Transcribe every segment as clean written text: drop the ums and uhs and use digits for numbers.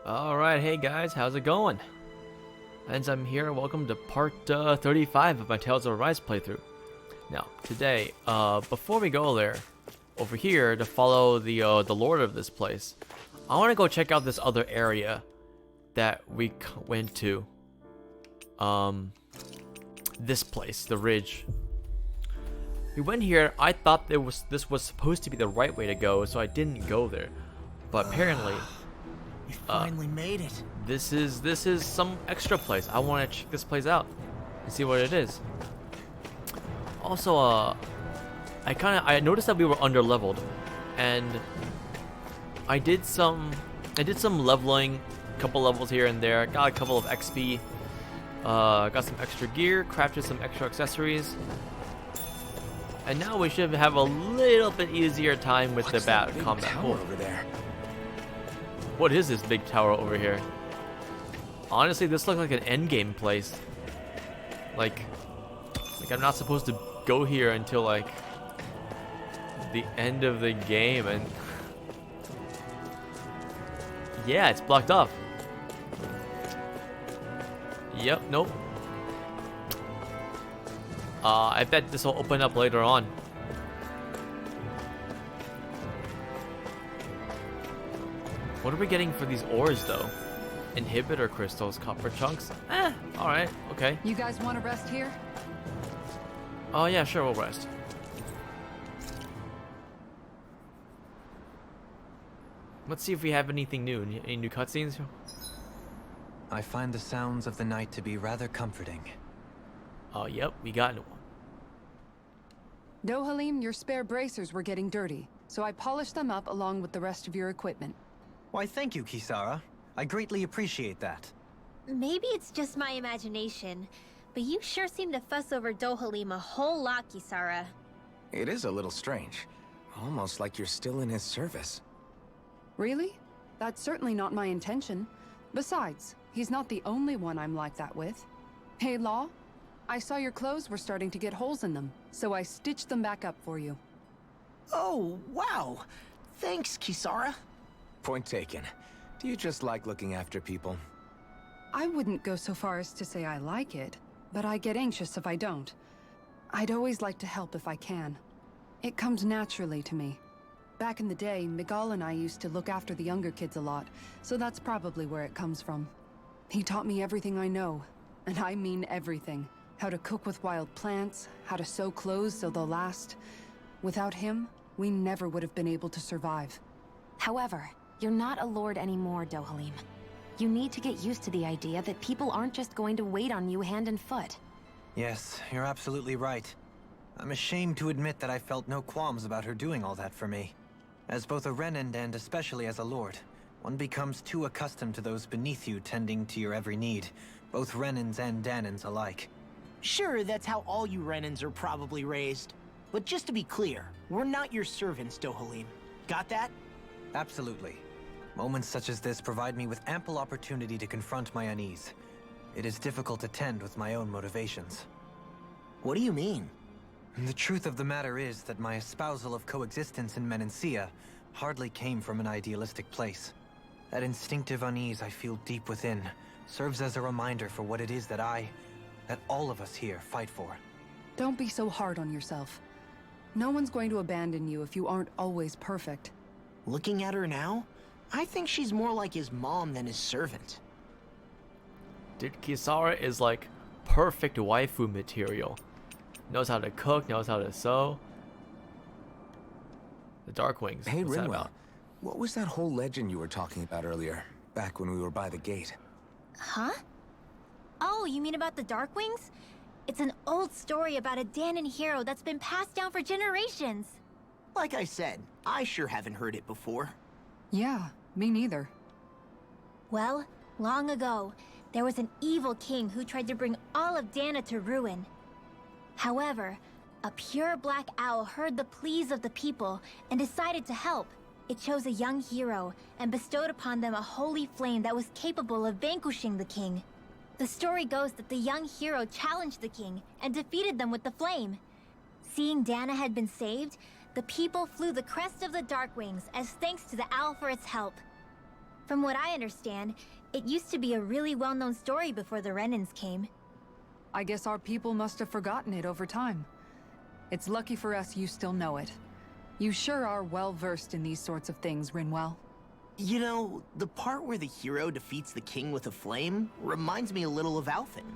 Alright, hey guys, how's it going? And I'm here, welcome to part 35 of my Tales of Arise playthrough. Now, today, before we go there, over here to follow the lord of this place, I want to go check out this other area that we went to. This place, the ridge. We went here, I thought this was supposed to be the right way to go, so I didn't go there. But apparently, you finally made it. This is some extra place. I want to check this place out and see what it is. Also, I noticed that we were under-leveled, and I did some leveling, a couple levels here and there. Got a couple of XP. Got some extra gear, crafted some extra accessories, and now we should have a little bit easier time with the combat. Tower over there. What is this big tower over here? Honestly, this looks like an endgame place. Like I'm not supposed to go here until like the end of the game, and yeah, it's blocked off. Yep, nope. I bet this will open up later on. What are we getting for these ores, though? Inhibitor crystals, copper chunks? Alright, okay. You guys want to rest here? Oh yeah, sure, we'll rest. Let's see if we have anything new. Any new cutscenes? I find the sounds of the night to be rather comforting. Oh, yep, we got one. Dohalim, your spare bracers were getting dirty, so I polished them up along with the rest of your equipment. Why, thank you, Kisara. I greatly appreciate that. Maybe it's just my imagination, but you sure seem to fuss over Dohalim a whole lot, Kisara. It is a little strange. Almost like you're still in his service. Really? That's certainly not my intention. Besides, he's not the only one I'm like that with. Hey, Law, I saw your clothes were starting to get holes in them, so I stitched them back up for you. Oh, wow. Thanks, Kisara. Point taken. Do you just like looking after people? I wouldn't go so far as to say I like it, but I get anxious if I don't. I'd always like to help if I can. It comes naturally to me. Back in the day, Miguel and I used to look after the younger kids a lot, so that's probably where it comes from. He taught me everything I know, and I mean everything. How to cook with wild plants, how to sew clothes so they'll last. Without him, we never would have been able to survive. However, you're not a lord anymore, Dohalim. You need to get used to the idea that people aren't just going to wait on you hand and foot. Yes, you're absolutely right. I'm ashamed to admit that I felt no qualms about her doing all that for me. As both a Renan and especially as a lord, one becomes too accustomed to those beneath you tending to your every need, both Renans and Danans alike. Sure, that's how all you Renans are probably raised. But just to be clear, we're not your servants, Dohalim. Got that? Absolutely. Moments such as this provide me with ample opportunity to confront my unease. It is difficult to tend with my own motivations. What do you mean? The truth of the matter is that my espousal of coexistence in Menancia hardly came from an idealistic place. That instinctive unease I feel deep within serves as a reminder for what it is that all of us here fight for. Don't be so hard on yourself. No one's going to abandon you if you aren't always perfect. Looking at her now, I think she's more like his mom than his servant. Dude, Kisara is like perfect waifu material. Knows how to cook, knows how to sew. The Dark Wings. Hey, what's that Rinwell. about? What was that whole legend you were talking about earlier? Back when we were by the gate? Huh? Oh, you mean about the Darkwings? It's an old story about a Danan hero that's been passed down for generations. Like I said, I sure haven't heard it before. Yeah, me neither. Well, long ago, there was an evil king who tried to bring all of Dana to ruin. However, a pure black owl heard the pleas of the people and decided to help. It chose a young hero and bestowed upon them a holy flame that was capable of vanquishing the king. The story goes that the young hero challenged the king and defeated them with the flame. Seeing Dana had been saved, the people flew the crest of the Darkwings as thanks to the owl for its help. From what I understand, it used to be a really well-known story before the Renans came. I guess our people must have forgotten it over time. It's lucky for us you still know it. You sure are well-versed in these sorts of things, Rinwell. You know, the part where the hero defeats the king with a flame reminds me a little of Alphen.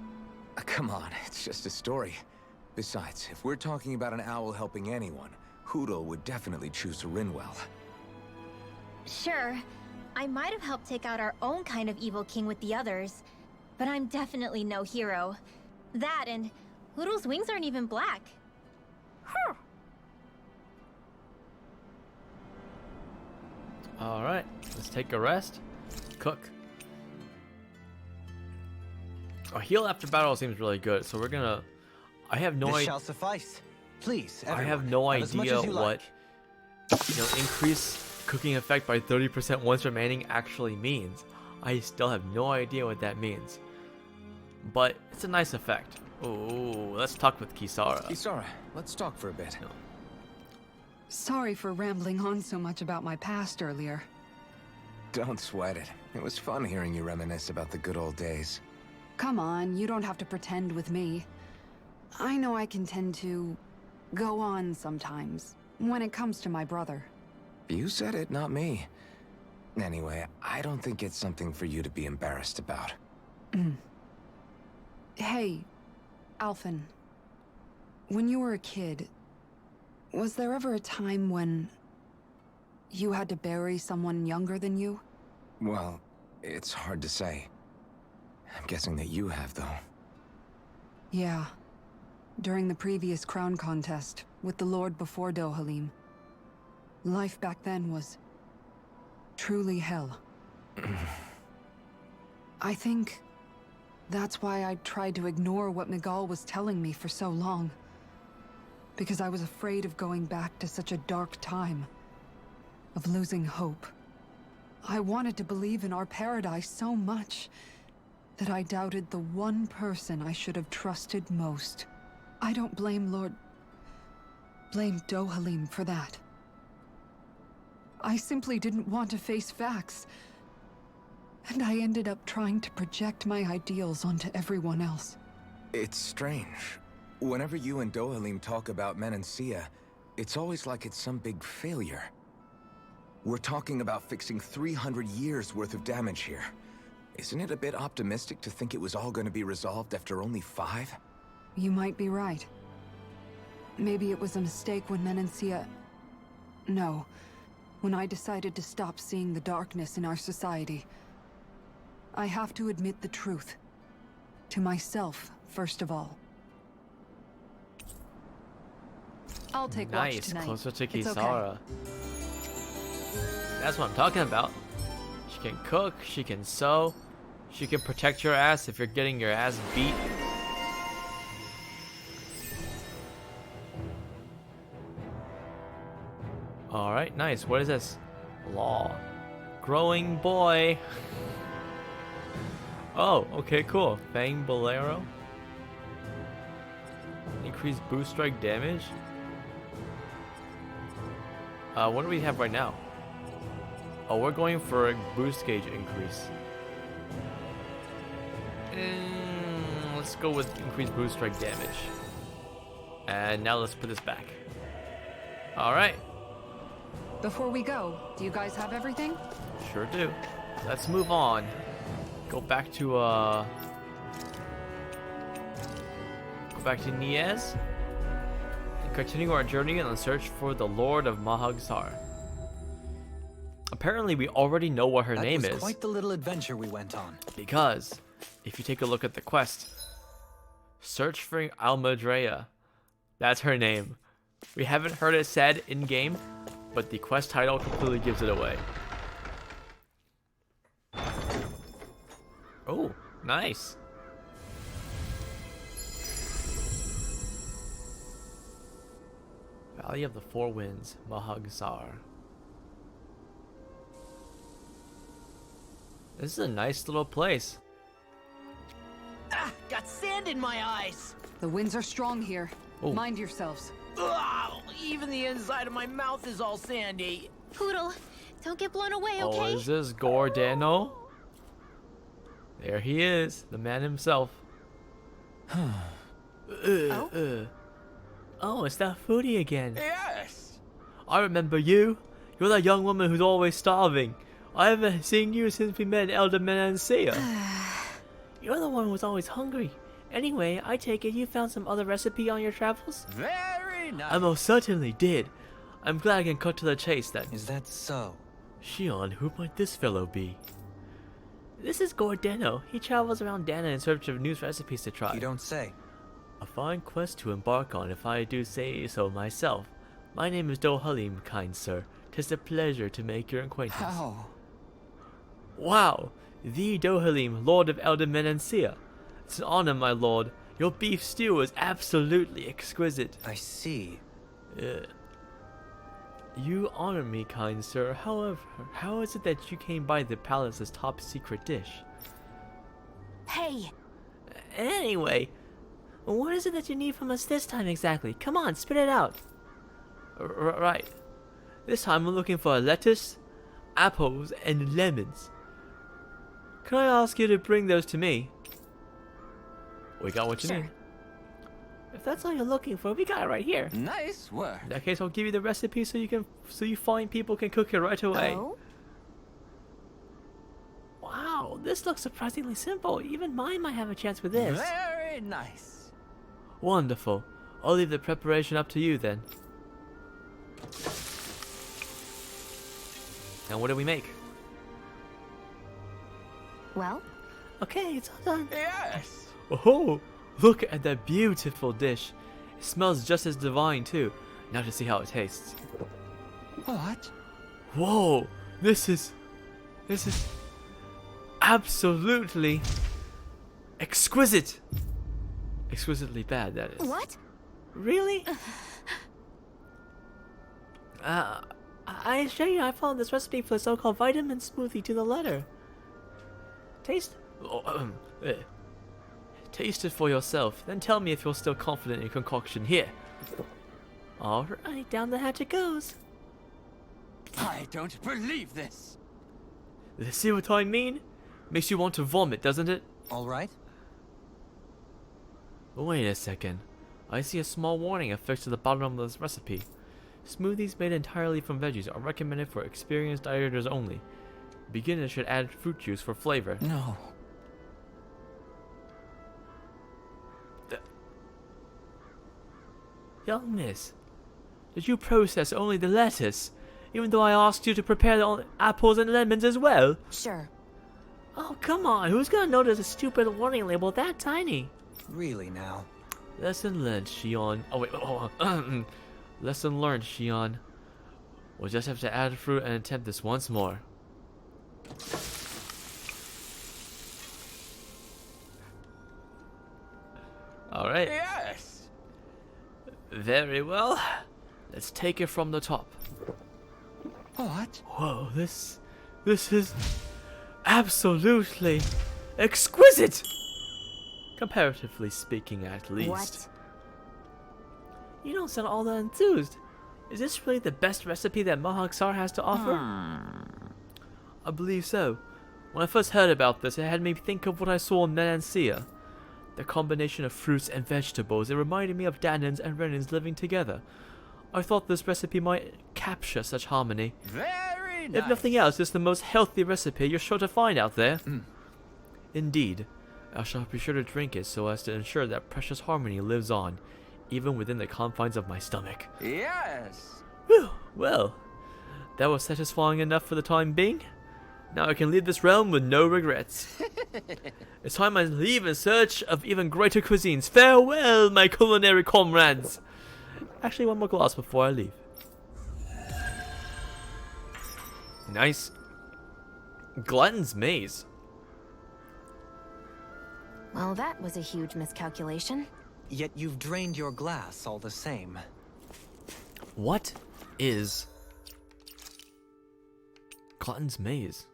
Come on, it's just a story. Besides, if we're talking about an owl helping anyone, Hootle would definitely choose Rinwell. Sure, I might have helped take out our own kind of evil king with the others, but I'm definitely no hero. That and Hootle's wings aren't even black. Huh. Alright, let's take a rest. Cook. A heal after battle seems really good, so we're gonna... I have no This idea... shall suffice. Please, I everyone, have no have as much idea as you what, like. increase cooking effect by 30% once remaining actually means. I still have no idea what that means. But it's a nice effect. Ooh, let's talk with Kisara. Kisara, let's talk for a bit. Sorry for rambling on so much about my past earlier. Don't sweat it. It was fun hearing you reminisce about the good old days. Come on, you don't have to pretend with me. I know I can tend to go on sometimes when it comes to my brother. You said it, not me. Anyway, I don't think it's something for you to be embarrassed about. Hey, Alphen. When you were a kid, was there ever a time when you had to bury someone younger than you? Well, it's hard to say. I'm guessing that you have, though. Yeah. During the previous crown contest, with the Lord before Dohalim. Life back then was... truly hell. I think... that's why I tried to ignore what Miguel was telling me for so long. Because I was afraid of going back to such a dark time. Of losing hope. I wanted to believe in our paradise so much that I doubted the one person I should have trusted most. I don't blame blame Dohalim for that. I simply didn't want to face facts. And I ended up trying to project my ideals onto everyone else. It's strange. Whenever you and Dohalim talk about Menancia, it's always like it's some big failure. We're talking about fixing 300 years worth of damage here. Isn't it a bit optimistic to think it was all going to be resolved after only 5? You might be right. Maybe it was a mistake when Menancia... No. When I decided to stop seeing the darkness in our society. I have to admit the truth. To myself, first of all. I'll take watch Nice, tonight. closer to It's Kisara. That's what I'm talking about. She can cook, she can sew, she can protect your ass if you're getting your ass beat. Alright, nice. What is this? Law. Growing boy. Oh, okay, cool. Fang Bolero. Increase boost strike damage. What do we have right now? Oh, we're going for a boost gauge increase. Let's go with increased boost strike damage. And now let's put this back. Alright. Before we go, do you guys have everything? Sure do. Let's move on. Go back to Go back to Niez. And continue our journey on the search for the Lord of Mahagsar. Apparently we already know what her name That was is. quite the little adventure we went on. Because if you take a look at the quest, search for Almadrea. That's her name. We haven't heard it said in game, but the quest title completely gives it away. Oh, nice. Valley of the Four Winds, Mahagsar. This is a nice little place. Ah, got sand in my eyes! The winds are strong here. Oh. Mind yourselves. Ugh, even the inside of my mouth is all sandy. Poodle, Don't get blown away, Oh, okay? is this Gordano? There he is, the man himself. Oh, it's that foodie again. Yes! I remember you. You're that young woman who's always starving. I haven't seen you since we met Elder Menancia. You're the one who's always hungry. Anyway, I take it you found some other recipe on your travels? Very nice. I most certainly did. I'm glad I can cut to the chase then. Is that so? Shion, who might this fellow be? This is Gordano. He travels around Dana in search of new recipes to try. You don't say. A fine quest to embark on, if I do say so myself. My name is Dohalim, kind sir. 'Tis a pleasure to make your acquaintance. How? Wow! The Dohalim, Lord of Elder Menancia. It's an honor, my lord. Your beef stew is absolutely exquisite. I see. You honor me, kind sir. However, how is it that you came by the palace's top secret dish? Hey! Anyway, what is it that you need from us this time exactly? Come on, spit it out. Right. This time we're looking for lettuce, apples, and lemons. Can I ask you to bring those to me? We got what you need. If that's all you're looking for, we got it right here. Nice work. In that case, I'll give you the recipe so you fine people can cook it right away. Oh? Wow, this looks surprisingly simple. Even mine might have a chance with this. Very nice. Wonderful. I'll leave the preparation up to you then. And what do we make? Well? Okay, it's all done. Yes. Oh, look at that beautiful dish. It smells just as divine too. Now to see how it tastes. What? Whoa, this is absolutely exquisite. Exquisitely bad, that is. What? Really? I assure you, I followed this recipe for the so-called vitamin smoothie to the letter. Taste. Taste it for yourself, then tell me if you're still confident in your concoction here. Alright, down the hatch it goes. I don't believe this. See what I mean? Makes you want to vomit, doesn't it? All right. Wait a second. I see a small warning affixed to the bottom of this recipe. Smoothies made entirely from veggies are recommended for experienced dieters only. Beginners should add fruit juice for flavor. No. Young miss, did you process only the lettuce, even though I asked you to prepare the apples and lemons as well? Sure. Oh, come on, who's gonna notice a stupid warning label that tiny? Really now. Lesson learned, Shion. Oh, wait, lesson learned, Shion. We'll just have to add fruit and attempt this once more. Alright. Yes. Very well. Let's take it from the top. What? Whoa, this is absolutely exquisite! Comparatively speaking, at least. What? You don't sound all that enthused. Is this really the best recipe that Mahak Sar has to offer? I believe so. When I first heard about this, it had me think of what I saw in Menancia. The combination of fruits and vegetables, it reminded me of Danans and Renans living together. I thought this recipe might capture such harmony. Very nice. If nothing else, it's the most healthy recipe you're sure to find out there. Indeed. I shall be sure to drink it so as to ensure that precious harmony lives on, even within the confines of my stomach. Yes. Whew, well, that was satisfying enough for the time being. Now I can leave this realm with no regrets. It's time I leave in search of even greater cuisines. Farewell, my culinary comrades! Actually, one more glass before I leave. Nice. Glutton's Maze. Well, that was a huge miscalculation. Yet you've drained your glass all the same. What is Glutton's Maze?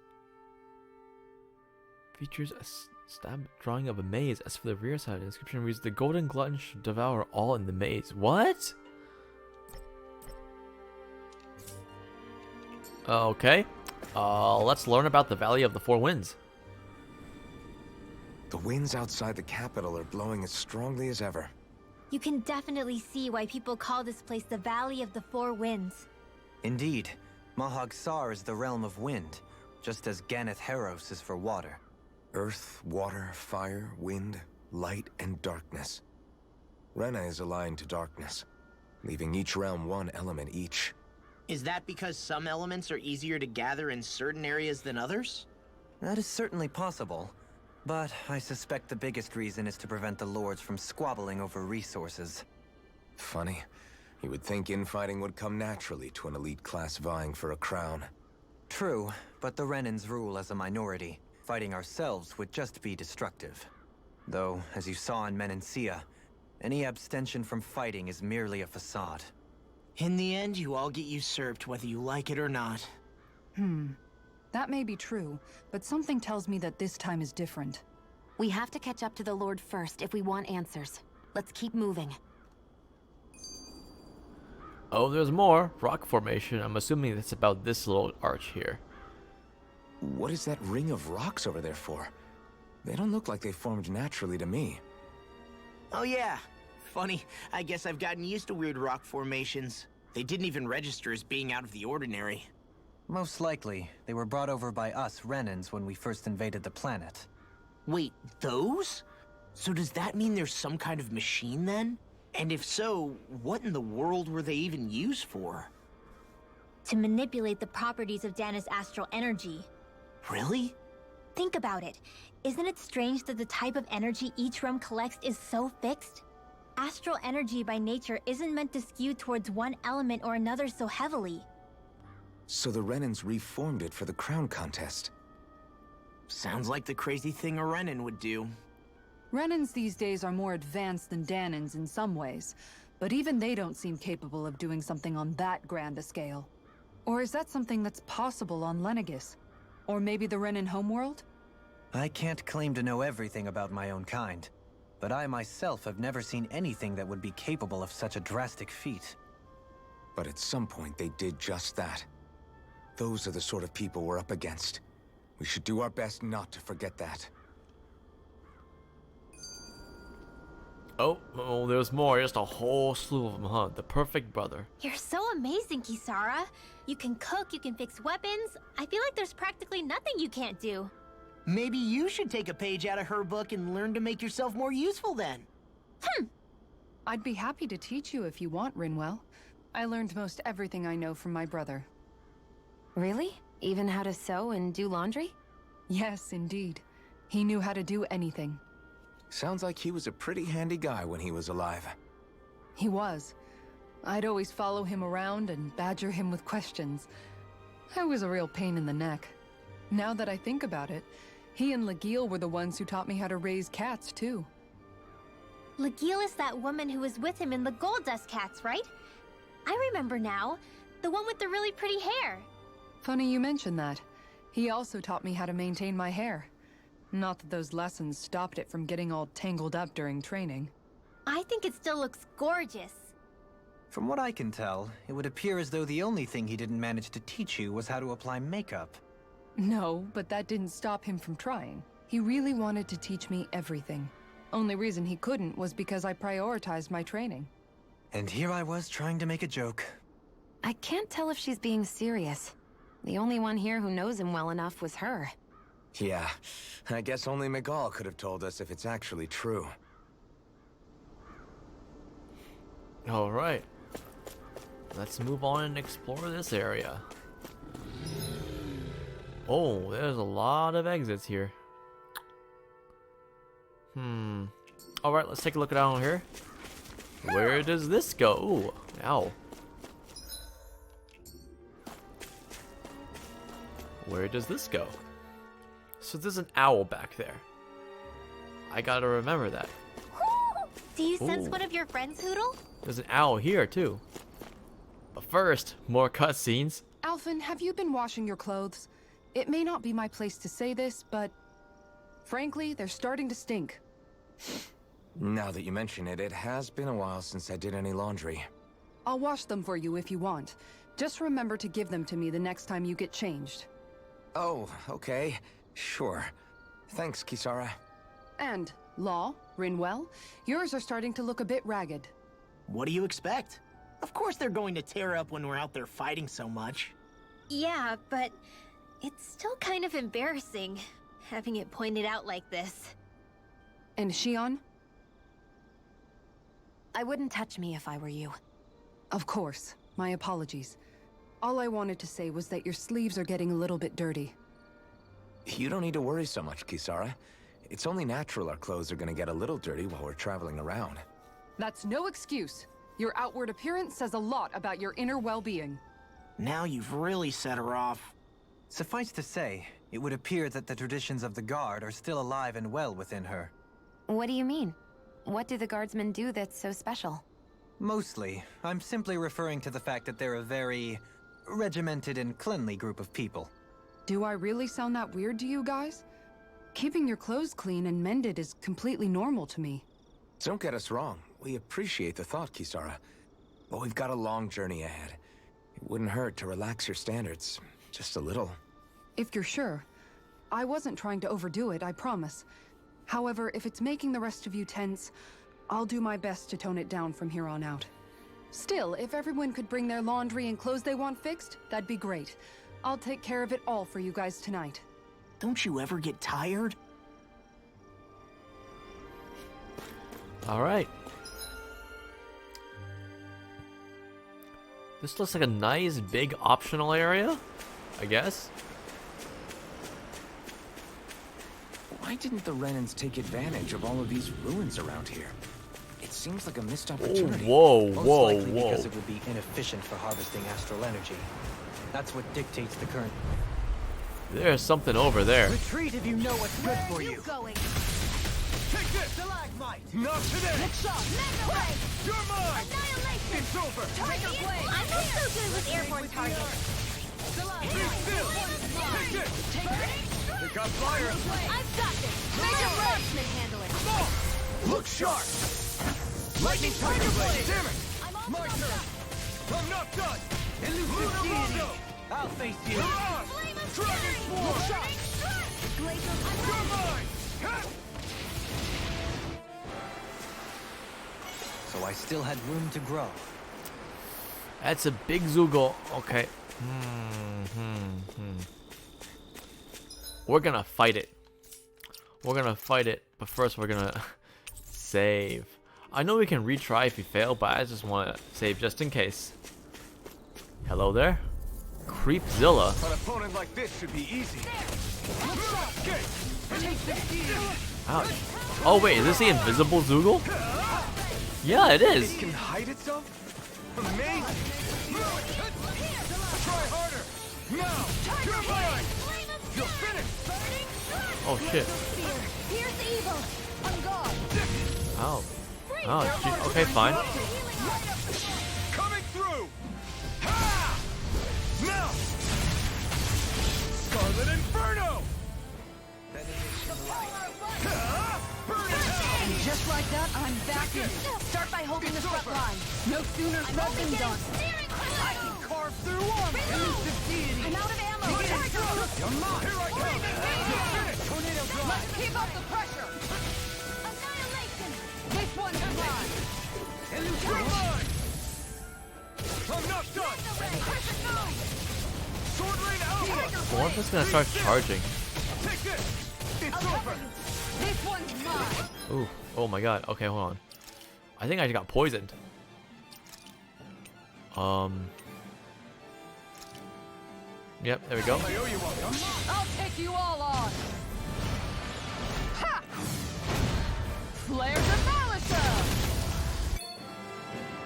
Features a stab drawing of a maze. As for the rear side, the inscription reads, "The golden glutton should devour all in the maze." What? Okay. Let's learn about the Valley of the Four Winds. The winds outside the capital are blowing as strongly as ever. You can definitely see why people call this place the Valley of the Four Winds. Indeed, Mahag Sar is the realm of wind, just as Ganeth Heros is for water. Earth, water, fire, wind, light, and darkness. Rena is aligned to darkness, leaving each realm one element each. Is that because some elements are easier to gather in certain areas than others? That is certainly possible, but I suspect the biggest reason is to prevent the lords from squabbling over resources. Funny. You would think infighting would come naturally to an elite class vying for a crown. True, but the Renans rule as a minority. Fighting ourselves would just be destructive. Though, as you saw in Menancia, any abstention from fighting is merely a facade. In the end, you all get usurped whether you like it or not. That may be true, but something tells me that this time is different. We have to catch up to the Lord first if we want answers. Let's keep moving. Oh, there's more. Rock formation. I'm assuming that's about this little arch here. What is that ring of rocks over there for? They don't look like they formed naturally to me. Oh yeah. Funny, I guess I've gotten used to weird rock formations. They didn't even register as being out of the ordinary. Most likely, they were brought over by us Renans when we first invaded the planet. Wait, those? So does that mean there's some kind of machine then? And if so, what in the world were they even used for? To manipulate the properties of Dana's astral energy. Really? Think about it. Isn't it strange that the type of energy each realm collects is so fixed? Astral energy by nature isn't meant to skew towards one element or another so heavily. So the Renans reformed it for the crown contest. Sounds like the crazy thing a Renan would do. Renans these days are more advanced than Danans in some ways, but even they don't seem capable of doing something on that grand a scale. Or is that something that's possible on Lenegis? Or maybe the Renan homeworld? I can't claim to know everything about my own kind, but I myself have never seen anything that would be capable of such a drastic feat. But at some point they did just that. Those are the sort of people we're up against. We should do our best not to forget that. Oh, there's more. Just a whole slew of them, huh? The perfect brother. You're so amazing, Kisara. You can cook, you can fix weapons. I feel like there's practically nothing you can't do. Maybe you should take a page out of her book and learn to make yourself more useful then. I'd be happy to teach you if you want, Rinwell. I learned most everything I know from my brother. Really? Even how to sew and do laundry? Yes, indeed. He knew how to do anything. Sounds like he was a pretty handy guy when he was alive. He was. I'd always follow him around and badger him with questions. I was a real pain in the neck. Now that I think about it, he and Legil were the ones who taught me how to raise cats, too. Legil is that woman who was with him in the Gold Dust Cats, right? I remember now. The one with the really pretty hair. Funny you mention that. He also taught me how to maintain my hair. Not that those lessons stopped it from getting all tangled up during training. I think it still looks gorgeous. From what I can tell, it would appear as though the only thing he didn't manage to teach you was how to apply makeup. No, but that didn't stop him from trying. He really wanted to teach me everything. Only reason he couldn't was because I prioritized my training. And here I was trying to make a joke. I can't tell if she's being serious. The only one here who knows him well enough was her. Yeah, I guess only Miguel could have told us if it's actually true. Alright. Let's move on and explore this area. Oh, there's a lot of exits here. Alright, let's take a look down here. Where does this go? Ooh, ow. Where does this go? So there's an owl back there. I gotta remember that. Do you sense Ooh. one of your friends, Hoodle? There's an owl here too. But first, more cutscenes. Alphen, have you been washing your clothes? It may not be my place to say this, but frankly, they're starting to stink. Now that you mention it, it has been a while since I did any laundry. I'll wash them for you if you want. Just remember to give them to me the next time you get changed. Oh, okay. Sure. Thanks, Kisara. And, Law, Rinwell, yours are starting to look a bit ragged. What do you expect? Of course they're going to tear up when we're out there fighting so much. Yeah, but it's still kind of embarrassing, having it pointed out like this. And Shion? I wouldn't touch me if I were you. Of course. My apologies. All I wanted to say was that your sleeves are getting a little bit dirty. You don't need to worry so much, Kisara. It's only natural our clothes are gonna get a little dirty while we're traveling around. That's no excuse. Your outward appearance says a lot about your inner well-being. Now you've really set her off. Suffice to say, it would appear that the traditions of the Guard are still alive and well within her. What do you mean? What do the guardsmen do that's so special? Mostly, I'm simply referring to the fact that they're a very regimented and cleanly group of people. Do I really sound that weird to you guys? Keeping your clothes clean and mended is completely normal to me. Don't get us wrong. We appreciate the thought, Kisara. But we've got a long journey ahead. It wouldn't hurt to relax your standards. Just a little. If you're sure. I wasn't trying to overdo it, I promise. However, if it's making the rest of you tense, I'll do my best to tone it down from here on out. Still, if everyone could bring their laundry and clothes they want fixed, that'd be great. I'll take care of it all for you guys tonight. Don't you ever get tired? All right. This looks like a nice big optional area, I guess. Why didn't the Renans take advantage of all of these ruins around here? It seems like a missed opportunity. Whoa, Most whoa, likely whoa. because it would be inefficient for harvesting astral energy. That's what dictates the current... There's something over there. Retreat if you know what's good for you. Going? Take this! Stalagmite! Not today! Next shot! Mega ray! You're mine! Annihilation! It's over! Tiger blade! I'm not so good with airborne targets. Be still! Take this! Burning Pick up fire! I've got this! Mega ray! Handle it. Look sharp! Lightning tiger blade! Damn it! My turn! I'm not done! Elusive deity! I'll face you! Dragon Swarm! You're mine! So I still had room to grow. That's a big Zeugle. Okay. We're gonna fight it. We're gonna fight it, but first we're gonna save. I know we can retry if we fail, but I just want to save just in case. Hello there. Creepzilla. An opponent like this should be easy. Ouch. Oh wait, is this the invisible Zeugle? Yeah, it is. It can hide itself? Amazing! Try harder! Now! You're mine! You're finished! Oh shit. Here's evil! On guard! Ow. Oh, shit. Okay, fine. Coming through! Ha! Now! Scarlet Inferno! Ha! Burn it hell! And just like that, I'm back in. Start by holding the front line. No sooner said than done. I can carve through armor! Elusive deity! I'm out of ammo. You're mine! Here I come! You're finished! Tornado drive! Let's keep up the pressure. Annihilation! This one's mine. You're mine! I'm not done! Sword rain out! Well, I'm just gonna start charging. Take this! It's over! This one's mine. Ooh. Oh my god. Okay, hold on. I think I got poisoned. Yep, there we go. I owe you one. I'll take you all on. Ha! Flare Demolisher.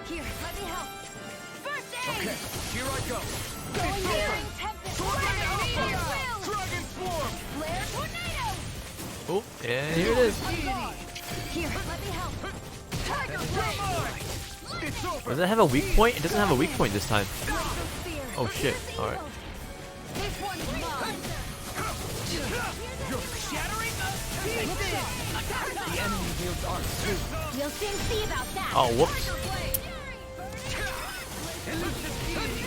Here, let me help. First aid! Okay, here I go. Going It's here! over! Tempest! Sword rain Meteor! out! Dragon Swarm! Flare tornado! Oh, and here it is. Here, let me help. Tiger You're blade! mine! It's over! Does it have a weak point? It doesn't have a weak point this time. Glacial spear! Oh shit. Alright. This one's mine. You're shattering us to pieces! The enemy wields arc too. You'll soon see about that! Oh, whoops. Elusive deity!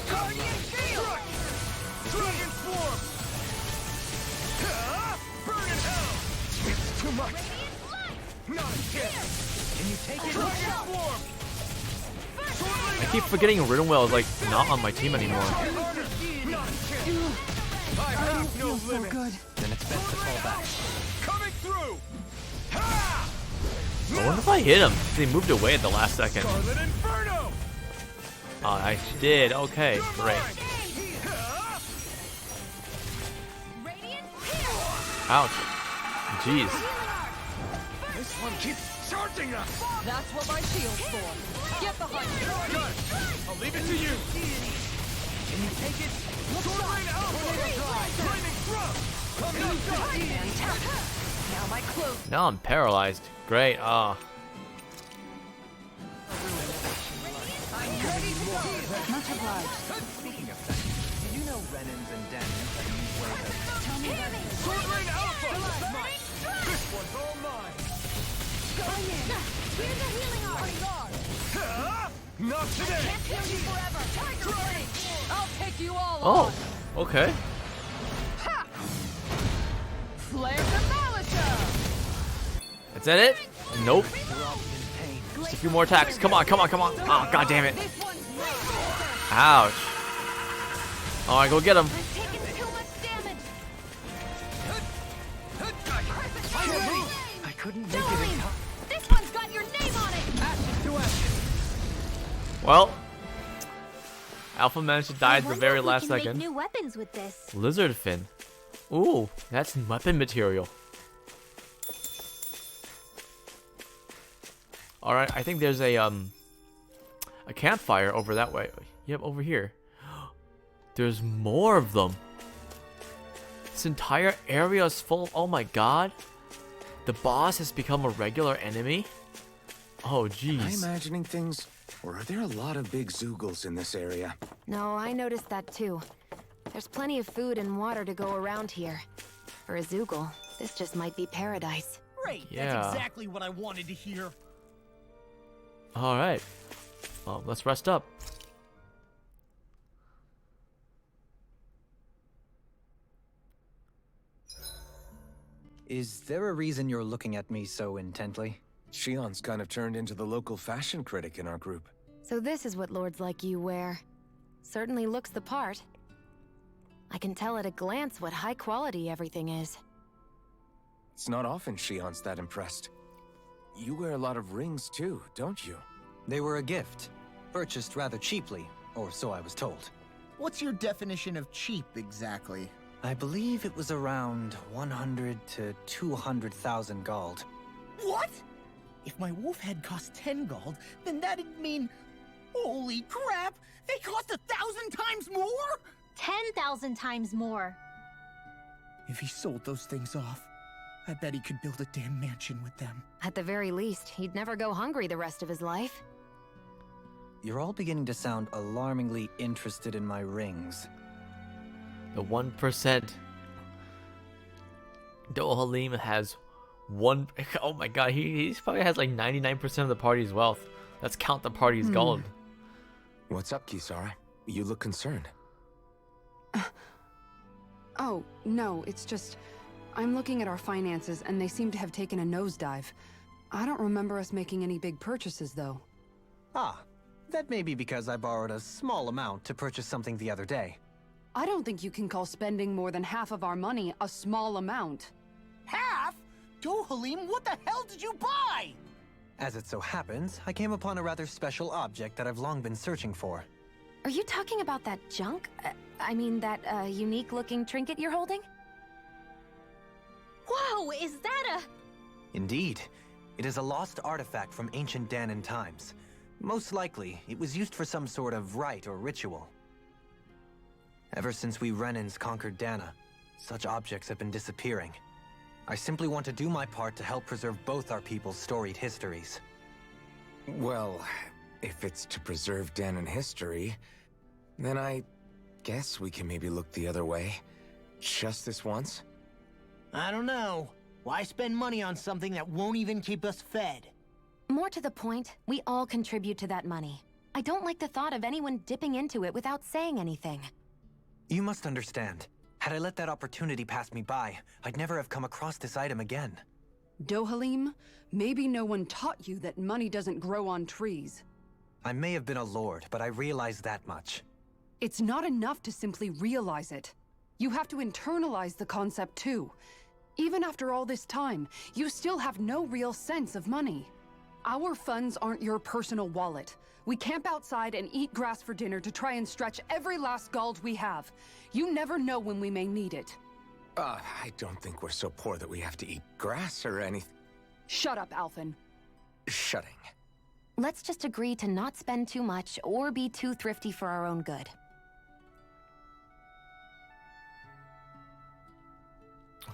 Guardian Shield! Dragon Swarm! much! Not again! Can you take it? I keep forgetting Riddenwell is like not on my team anymore. I have no So limit. good. Then it's best to fall back. Coming through! Ha! I wonder if I hit him because he moved away at the last second. Scarlet Inferno! Oh, I did. Okay, great. Ouch. Jeez. This one keeps charging us! That's what my shield's for. Get behind me. Got it. I'll leave it to you. Can you take it? Sword Rain Alpha! Flaming Thrust! Now my clothes. Now I'm paralyzed. Great. Ah. Much obliged. Speaking of that, do you know Renans and Danans have a new way of... Tell me about it. Sword Rain Alpha! This one's all mine! Here's a healing arm. Ha! Not today! Can't heal you forever. Tiger Blade. I'll take you all Oh. on. Okay. Flare Demolition. That's that it? Nope. Just a few more attacks. Come on, come on, come on. Oh, god damn it. This one's Ouch. Alright, go get him. I'm taking too much damage. I couldn't make it in Dolan, time. this one's got your name on it. Well, Alpha managed to die at the I wonder very if we last can make second. new weapons with this. Lizard fin. Ooh, that's weapon material. Alright, I think there's a campfire over that way. Yep, over here. There's more of them. This entire area is full. Oh my god. The boss has become a regular enemy? Oh Am I jeez. imagining things? Or are there a lot of big Zeugles in this area? No, I noticed that too. There's plenty of food and water to go around here. For a Zeugle, this just might be paradise. Great, Yeah. that's exactly what I wanted to hear. Alright. Well, let's rest up. Is there a reason you're looking at me so intently? Shion's kind of turned into the local fashion critic in our group. So this is what lords like you wear. Certainly looks the part. I can tell at a glance what high quality everything is. It's not often Shion's that impressed. You wear a lot of rings too, don't you? They were a gift. Purchased rather cheaply, or so I was told. What's your definition of cheap, exactly? I believe it was around 100 to 200,000 gold. What? If my wolf head cost 10 gold, then that'd mean... Holy crap! They cost 1,000 times more?! 10,000 times more. If he sold those things off, I bet he could build a damn mansion with them. At the very least, he'd never go hungry the rest of his life. You're all beginning to sound alarmingly interested in my rings. The 1%. Dohalim has one. Oh my god, he probably has like 99% of the party's wealth. Let's count the party's gold. What's up, Kisara? You look concerned. Oh, no, it's just... I'm looking at our finances, and they seem to have taken a nosedive. I don't remember us making any big purchases, though. Ah, that may be because I borrowed a small amount to purchase something the other day. I don't think you can call spending more than half of our money a small amount. Half? Dohalim, what the hell did you buy? As it so happens, I came upon a rather special object that I've long been searching for. Are you talking about that junk? I mean, that unique-looking trinket you're holding? Whoa, is that a... Indeed. It is a lost artifact from ancient Danan times. Most likely, it was used for some sort of rite or ritual. Ever since we Renans conquered Dana, such objects have been disappearing. I simply want to do my part to help preserve both our people's storied histories. Well, if it's to preserve Danan history, then I guess we can maybe look the other way. Just this once? I don't know. Why spend money on something that won't even keep us fed? More to the point, we all contribute to that money. I don't like the thought of anyone dipping into it without saying anything. You must understand. Had I let that opportunity pass me by, I'd never have come across this item again. Dohalim, maybe no one taught you that money doesn't grow on trees. I may have been a lord, but I realize that much. It's not enough to simply realize it. You have to internalize the concept too. Even after all this time, you still have no real sense of money. Our funds aren't your personal wallet. We camp outside and eat grass for dinner to try and stretch every last gold we have. You never know when we may need it. I don't think we're so poor that we have to eat grass or anything. Shut up, Alphen. Shutting. Let's just agree to not spend too much or be too thrifty for our own good.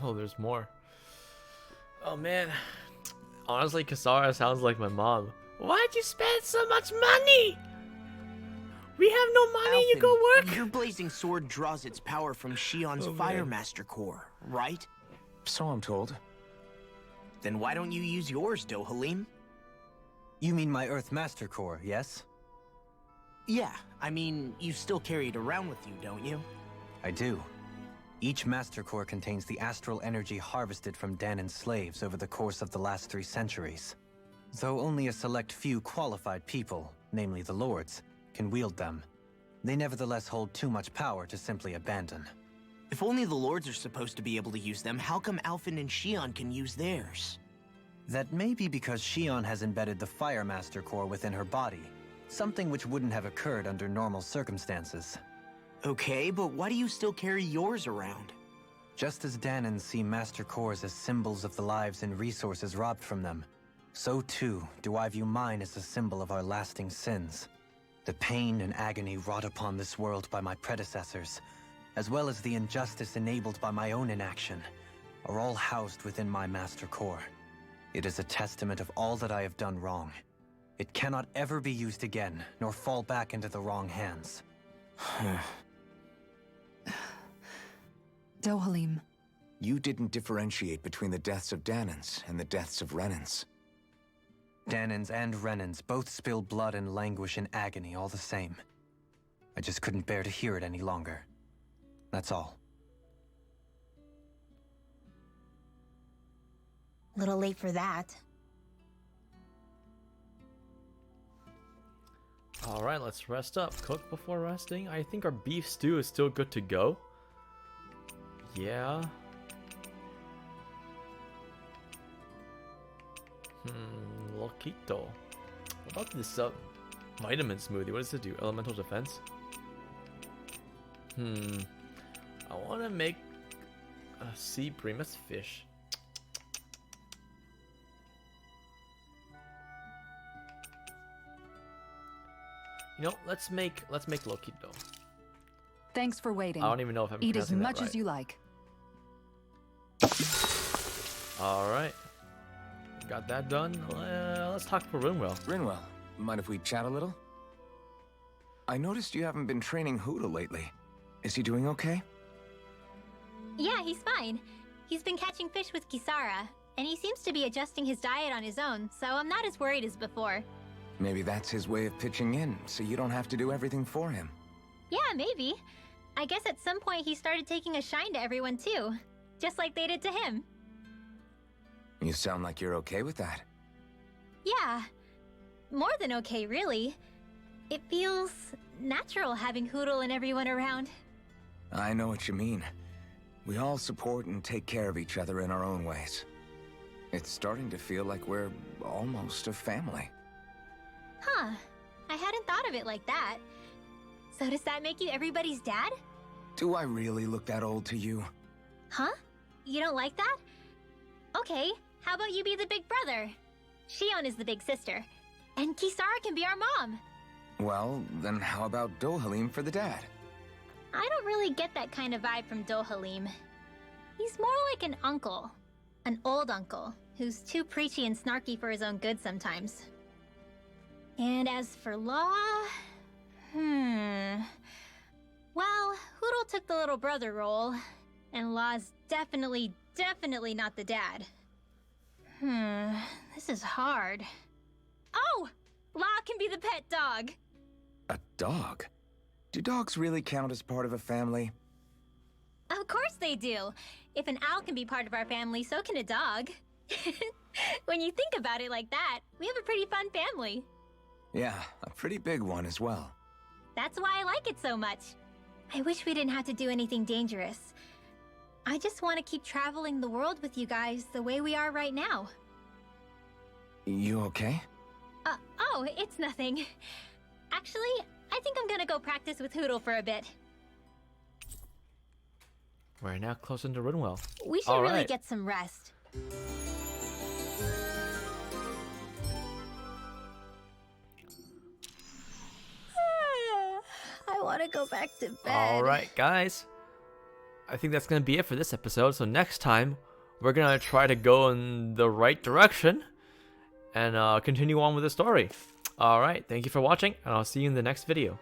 Oh, there's more. Oh man. Honestly, Kisara sounds like my mom. Why'd you spend so much money? We have no money, you go work? Your blazing sword draws its power from Shion's Fire Master core, right? So I'm told. Then why don't you use yours, Dohalim? You mean my Earth Master core, yes? Yeah, I mean, you still carry it around with you, don't you? I do. Each Master Core contains the astral energy harvested from Danan's slaves over the course of the last 3 centuries. Though only a select few qualified people, namely the Lords, can wield them, they nevertheless hold too much power to simply abandon. If only the Lords are supposed to be able to use them, how come Alphen and Shion can use theirs? That may be because Shion has embedded the Fire Master Core within her body, something which wouldn't have occurred under normal circumstances. Okay, but why do you still carry yours around? Just as Danans see Master Cores as symbols of the lives and resources robbed from them, so too do I view mine as a symbol of our lasting sins. The pain and agony wrought upon this world by my predecessors, as well as the injustice enabled by my own inaction, are all housed within my Master Core. It is a testament of all that I have done wrong. It cannot ever be used again, nor fall back into the wrong hands. Dohalim. You didn't differentiate between the deaths of Danans and the deaths of Renans. Danans and Renans both spill blood and languish in agony all the same. I just couldn't bear to hear it any longer. That's all. Little late for that. Alright, let's rest up. Cook before resting. I think our beef stew is still good to go. Yeah. Loquito. What about this vitamin smoothie? What does it do? Elemental defense? I want to make a sea primus fish. You know, let's make Loquito. Thanks for waiting. I don't even know if I'm Eat as pronouncing that much right. as you like. Alright. Got that done. Let's talk for Rinwell. Rinwell, mind if we chat a little? I noticed you haven't been training Huda lately. Is he doing okay? Yeah, he's fine. He's been catching fish with Kisara, and he seems to be adjusting his diet on his own, so I'm not as worried as before. Maybe that's his way of pitching in, so you don't have to do everything for him. Yeah, maybe. I guess at some point he started taking a shine to everyone too, just like they did to him. You sound like you're okay with that. Yeah. More than okay, really. It feels natural having Hoodle and everyone around. I know what you mean. We all support and take care of each other in our own ways. It's starting to feel like we're almost a family. Huh. I hadn't thought of it like that. So does that make you everybody's dad? Do I really look that old to you? Huh? You don't like that? Okay, how about you be the big brother? Shion is the big sister. And Kisara can be our mom. Well, then how about Dohalim for the dad? I don't really get that kind of vibe from Dohalim. He's more like an uncle. An old uncle, who's too preachy and snarky for his own good sometimes. And as for Law... Well, Hoodle took the little brother role, and Law's definitely not the dad. This is hard. Oh! Law can be the pet dog! A dog? Do dogs really count as part of a family? Of course they do! If an owl can be part of our family, so can a dog. When you think about it like that, we have a pretty fun family. Yeah, a pretty big one as well. That's why I like it so much. I wish we didn't have to do anything dangerous. I just want to keep traveling the world with you guys the way we are right now. You okay? Oh, it's nothing. Actually, I think I'm gonna go practice with Hootle for a bit. We're now close into Runwell. We should really get some rest. I want to go back to bed. Alright, guys. I think that's going to be it for this episode. So next time, we're going to try to go in the right direction and continue on with the story. Alright, thank you for watching, and I'll see you in the next video.